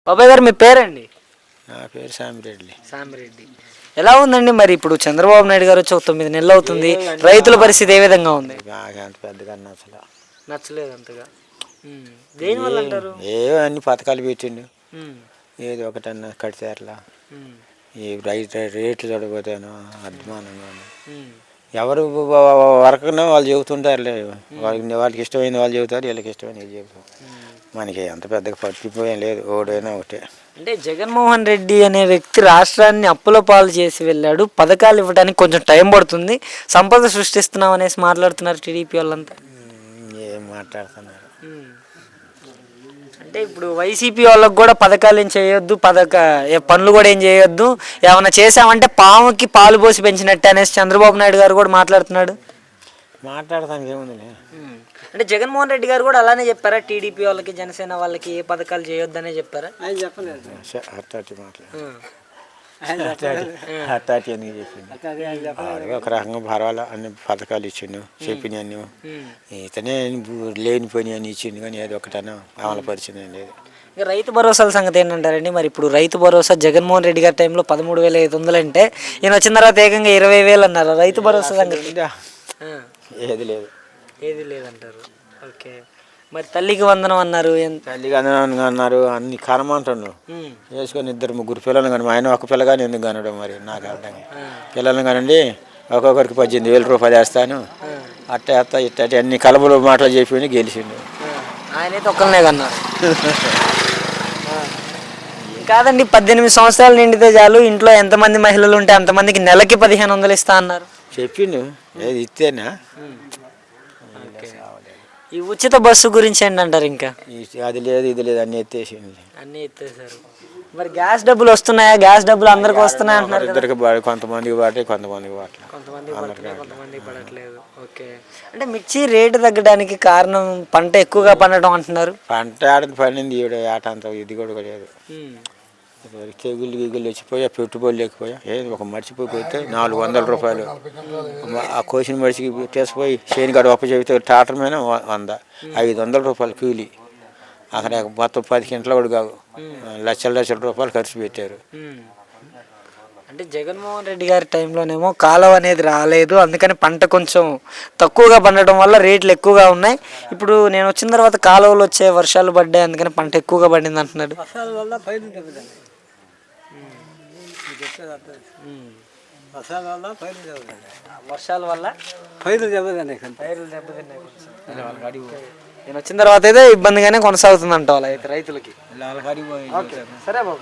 బాబాయ్ గారు మీ పేరండి? నా పేరు సామిరెడ్డి. సామిరెడ్డి. ఎలా ఉందండి మరి ఇప్పుడు చంద్రబాబు నాయుడు గారు వచ్చి ఒక 9 నెలలు అవుతుంది, రైతుల పరిస్థితి ఏ విధంగా ఉంది? నాకు అంత పెద్దగా నచ్చలే. నచ్చలేదు అంతగా. దేనివల్ల అంటారు? ఏవో అన్ని పథకాలు పెట్టిండు, ఉమ్, ఏదో ఒకటన్నా కడితేట్లా. ఉమ్, ఈ రేట్లు చూడకపోతేనో అధ్వానంగా ఉంది. ఉమ్, ఎవరు వరకున్నా వాళ్ళు చెబుతుంటారులే, వాళ్ళకి ఇష్టమైంది వాళ్ళు చెబుతారు, వీళ్ళకి ఇష్టమైనది వీళ్ళు చెబుతారు. మనకి అంత పెద్దగా పట్టిపోయేం లేదు, ఓడైనా ఒకటే. అంటే జగన్మోహన్ రెడ్డి అనే వ్యక్తి రాష్ట్రాన్ని అప్పుల పాలు చేసి వెళ్ళాడు, పథకాలు ఇవ్వడానికి కొంచెం టైం పడుతుంది, సంపద సృష్టిస్తున్నాం అనేసి మాట్లాడుతున్నారు టీడీపీ వాళ్ళంతా. ఏం మాట్లాడుతున్నారు? అంటే ఇప్పుడు వైసీపీ వాళ్ళకి కూడా పథకాలు ఏం చేయొద్దు, పనులు కూడా ఏం చేయొద్దు, ఏమైనా చేసామంటే పాముకి పాలు పోసి పెంచినట్టే అనేసి చంద్రబాబు నాయుడు గారు కూడా మాట్లాడుతున్నాడు. మాట్లాడటానికి ఏముందిలే. అంటే జగన్మోహన్ రెడ్డి గారు కూడా అలానే చెప్పారా? టీడీపీ వాళ్ళకి జనసేన వాళ్ళకి ఏ పథకాలు చేయొద్దనే చెప్పారా? ఆయన చెప్పలేదు. అట్టాటి అని చెప్పింది. ఒక రకంగా పర్వాలా అన్ని పథకాలు ఇచ్చిండు, చెప్పిన అన్ని. ఇతనే లేని పని అని ఇచ్చిండు, కానీ ఏదో ఒకటన్నా అమలు పరిచింది లేదు. ఇంకా రైతు భరోసాల సంగతి ఏంటంటారండి? మరి ఇప్పుడు రైతు భరోసా జగన్మోహన్ రెడ్డి గారి టైంలో 13,500 అంటే ఈయన వచ్చిన తర్వాత ఏకంగా 20,000 అన్నారు. రైతు భరోసా సంగతి ఏది లేదు. ఏది లేదంటారు. ఓకే, మరి తల్లికి వందనం అన్నారు. తల్లికి వందనం అన్నారు, అన్ని కనమంటున్నాడు. వేసుకొని 2-3 పిల్లలు కానీ, మా ఆయన ఒక పిల్లగాని ఎందుకు కనడం మరి నాకు అర్థం. పిల్లలను కానండి ఒక్కొక్కరికి 18,000 రూపాయలు వేస్తాను, అట్ట అత్త ఇట్ట అన్ని కలబులు మాటలు చెప్పి గెలిచిండు. ఆయనైతే ఒక్కరినే కన్నారు. కాదండి, 18 సంవత్సరాలు నిండితే చాలు, ఇంట్లో ఎంతమంది మహిళలు ఉంటే అంతమందికి నెలకి 1,500 ఇస్తా అన్నారు. చెప్పిండు, ఏది ఇస్తేనా. ఈ ఉచిత బస్సు గురించి ఏంటంటారు? ఇంకా అది లేదు ఇది లేదు అన్ని ఎత్తేసింది. అన్ని ఎత్తేసారు. మరి గ్యాస్ డబ్బులు వస్తున్నాయా? గ్యాస్ డబ్బులు అందరికి వస్తున్నాయి అంటున్నారు. ఇద్దరికి కొంతమందికి పడతాయి, కొంతమందికి కొంతమందికి పడట్లేదు. ఓకే, అంటే మిర్చి రేటు తగ్గడానికి కారణం పంట ఎక్కువగా పండటం అంటున్నారు. పంట ఆడది పండింది, ఆట అంత ఇది కూడా లేదు. తెగుళ్ళు గిగుళ్ళు వచ్చిపోయా, పెట్టుబడులు లేకపోయా, ఏది ఒక మర్చిపోయి పోతే 400 రూపాయలు ఆ కోసిన మడిచికి తీసుకుపోయి శనిగాడు ఒప్ప చెబితే టాటర్ మీద 100, 500 రూపాయలు కూలి. అక్కడ మొత్తం 10 గంటలు కూడా కావు, లక్షల రూపాయలు ఖర్చు పెట్టారు. అంటే జగన్మోహన్ రెడ్డి గారి టైంలోనేమో కాలువ అనేది రాలేదు, అందుకని పంట కొంచెం తక్కువగా పండటం వల్ల రేట్లు ఎక్కువగా ఉన్నాయి. ఇప్పుడు నేను వచ్చిన తర్వాత కాలువలు వచ్చే వర్షాలు పడ్డాయి, అందుకని పంట ఎక్కువగా పడింది అంటున్నాడు. వర్షాల వల్ల పైరులు దెబ్బతిన్నాయి. నేను వచ్చిన తర్వాత అయితే ఇబ్బందిగానే కొనసాగుతుంది అంటావు అయితే రైతులకి. సరే బాబు.